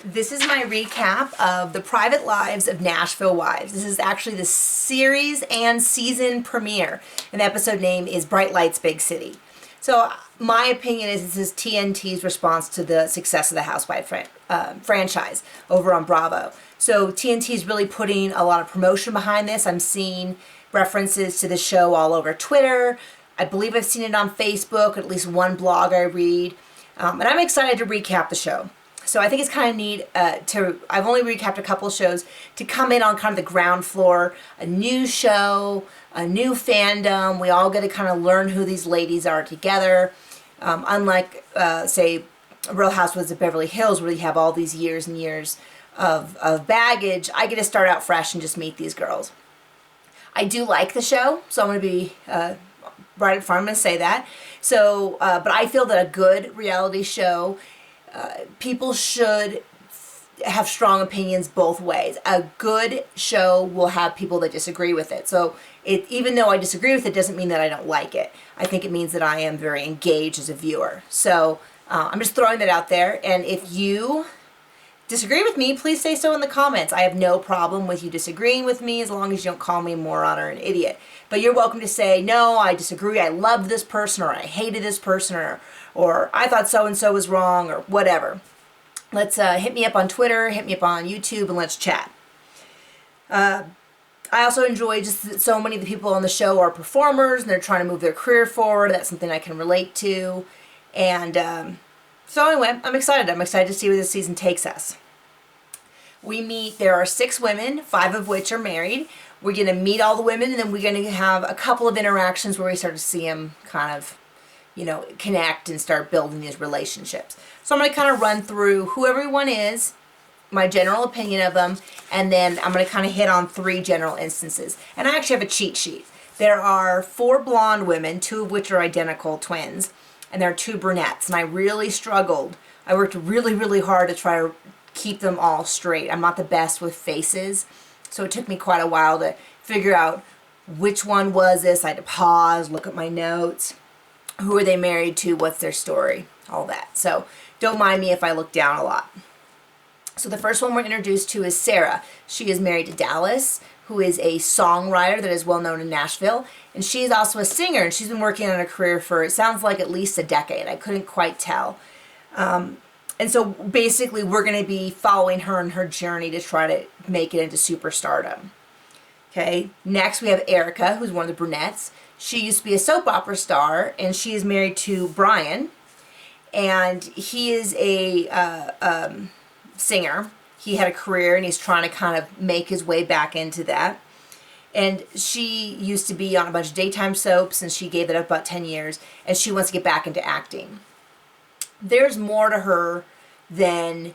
This is my recap of the private lives of Nashville wives. This is actually the series and season premiere, and the episode name is Bright Lights, Big City. So my opinion is this is TNT's response to the success of the Housewife franchise over on Bravo. So TNT is really putting a lot of promotion behind this. I'm seeing references to the show all over Twitter. I believe I've seen it on Facebook, at least one blog I read. And I'm excited to recap the show. So I think it's kind of neat I've only recapped a couple of shows, to come in on kind of the ground floor, a new show, a new fandom. We all get to kind of learn who these ladies are together. Unlike, say, Real Housewives of Beverly Hills, where you have all these years and years of baggage, I get to start out fresh and just meet these girls. I do like the show, so I'm going to be right up front, I'm going to say that. So, but I feel that a good reality show, people should have strong opinions both ways. A good show will have people that disagree with it. So even though I disagree with it, doesn't mean that I don't like it. I think it means that I am very engaged as a viewer. So I'm just throwing that out there. And if you disagree with me, please say so in the comments. I have no problem with you disagreeing with me as long as you don't call me a moron or an idiot. But you're welcome to say, no, I disagree, I loved this person, or I hated this person, or I thought so-and-so was wrong, or whatever. Let's hit me up on Twitter, hit me up on YouTube, and let's chat. I also enjoy just that so many of the people on the show are performers, and they're trying to move their career forward. That's something I can relate to. And so anyway, I'm excited. I'm excited to see where this season takes us. There are 6 women, 5 of which are married. We're going to meet all the women, and then we're going to have a couple of interactions where we start to see them kind of, connect and start building these relationships. So I'm going to kind of run through who everyone is, my general opinion of them, and then I'm going to kind of hit on 3 general instances. And I actually have a cheat sheet. There are 4 blonde women, 2 of which are identical twins, and there are 2 brunettes. And I really struggled. I worked really, really hard to try to keep them all straight. I'm not the best with faces, so it took me quite a while to figure out which one was this. I had to pause, look at my notes. Who are they married to? What's their story? All that. So don't mind me if I look down a lot. So the first one we're introduced to is Sarah. She is married to Dallas, who is a songwriter that is well known in Nashville. And she is also a singer, and she's been working on her career for, it sounds like, at least a decade. I couldn't quite tell. And so basically we're going to be following her and her journey to try to make it into superstardom. Okay, next we have Erika, who's one of the brunettes. She used to be a soap opera star, and she is married to Brian, and he is a singer. He had a career, and he's trying to kind of make his way back into that. And she used to be on a bunch of daytime soaps, and she gave it up about 10 years, and she wants to get back into acting. There's more to her than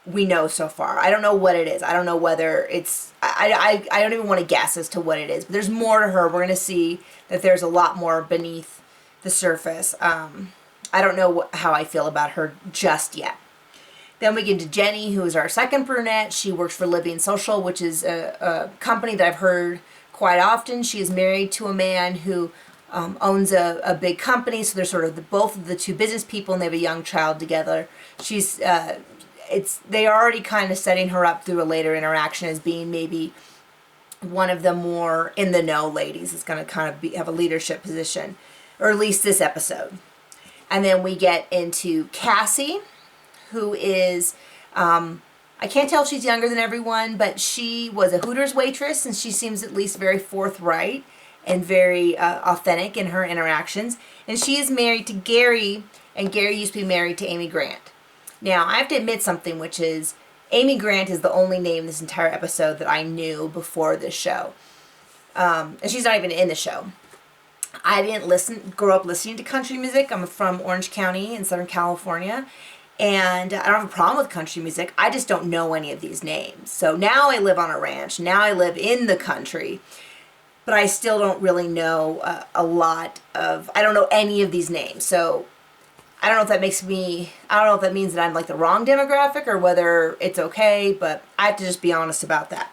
we know so far. I don't know what it is. I don't know whether it's, I don't even want to guess as to what it is, but there's more to her. We're going to see that there's a lot more beneath the surface. I don't know how I feel about her just yet. Then we get to Jenny, who is our second brunette. She works for Living Social, which is a company that I've heard quite often. She is married to a man who owns a big company, so they're sort of both of the 2 business people, and they have a young child together. They're already kind of setting her up through a later interaction as being maybe one of the more in the know ladies. It's going to kind of have a leadership position, or at least this episode. And then we get into Cassie, who is, I can't tell if she's younger than everyone, but she was a Hooters waitress, and she seems at least very forthright and very authentic in her interactions. And she is married to Gary, and Gary used to be married to Amy Grant. Now, I have to admit something, which is Amy Grant is the only name in this entire episode that I knew before this show. And she's not even in the show. I didn't grow up listening to country music. I'm from Orange County in Southern California, and I don't have a problem with country music. I just don't know any of these names. So now I live on a ranch. Now I live in the country. But I still don't really know I don't know any of these names. So I don't know if that means that I'm like the wrong demographic or whether it's okay, but I have to just be honest about that.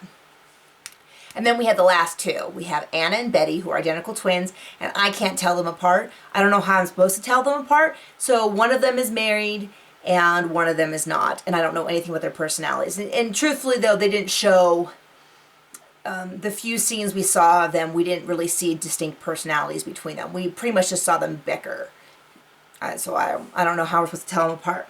And then we have the last 2. We have Anna and Betty, who are identical twins, and I can't tell them apart. I don't know how I'm supposed to tell them apart. So one of them is married, and one of them is not. And I don't know anything about their personalities. And truthfully, though, they didn't show, the few scenes we saw of them, we didn't really see distinct personalities between them. We pretty much just saw them bicker. So I don't know how we're supposed to tell them apart.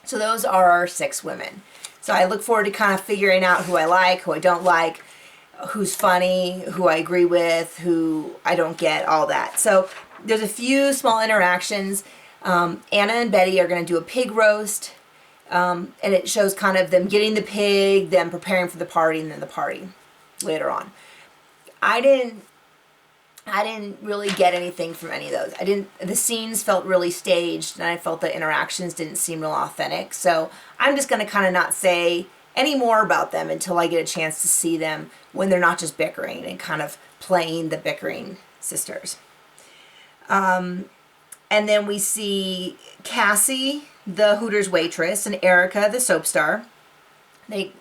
So those are our 6 women. So I look forward to kind of figuring out who I like, who I don't like, who's funny, who I agree with, who I don't get, all that. So there's a few small interactions. Anna and Betty are going to do a pig roast. And it shows kind of them getting the pig, them preparing for the party, and then the party later on. I didn't really get anything from any of those. The scenes felt really staged, and I felt the interactions didn't seem real authentic. So I'm just going to kind of not say any more about them until I get a chance to see them when they're not just bickering and kind of playing the bickering sisters. And then we see Cassie, the Hooters waitress, and Erika, the soap star. They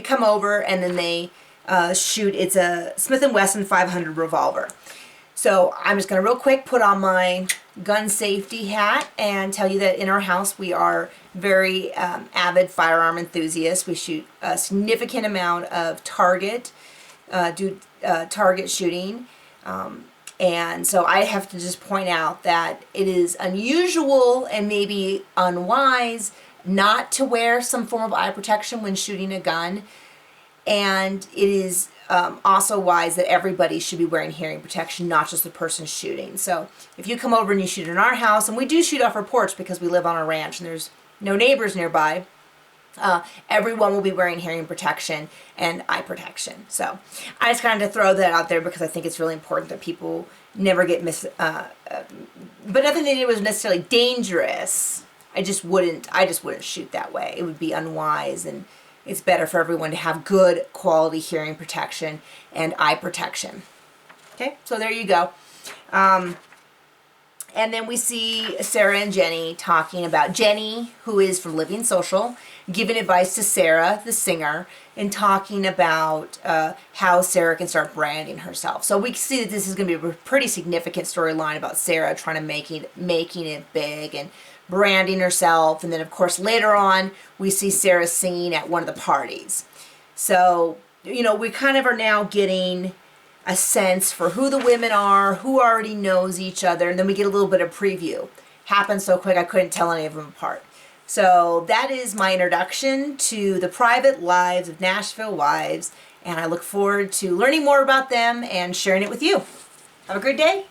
come over, and then they shoot. It's a Smith & Wesson 500 revolver. So I'm just going to real quick put on my gun safety hat and tell you that in our house we are very avid firearm enthusiasts. We shoot a significant amount of target shooting. And so I have to just point out that it is unusual and maybe unwise not to wear some form of eye protection when shooting a gun. And it is also wise that everybody should be wearing hearing protection, not just the person shooting. So if you come over and you shoot in our house, and we do shoot off our porch because we live on a ranch and there's no neighbors nearby, everyone will be wearing hearing protection and eye protection. So I just kind of throw that out there because I think it's really important that people never get but nothing they did was necessarily dangerous. I just wouldn't shoot that way. It would be unwise, and it's better for everyone to have good quality hearing protection and eye protection. Okay, so there you go. And then we see Sarah and Jenny talking about Jenny, who is from Living Social, giving advice to Sarah, the singer, and talking about how Sarah can start branding herself. So we see that this is going to be a pretty significant storyline about Sarah trying to making it big and branding herself. And then, of course, later on, we see Sarah singing at one of the parties. So, we kind of are now getting a sense for who the women are, who already knows each other, and then we get a little bit of preview. Happened so quick I couldn't tell any of them apart. So that is my introduction to the private lives of Nashville wives, and I look forward to learning more about them and sharing it with you. Have a great day.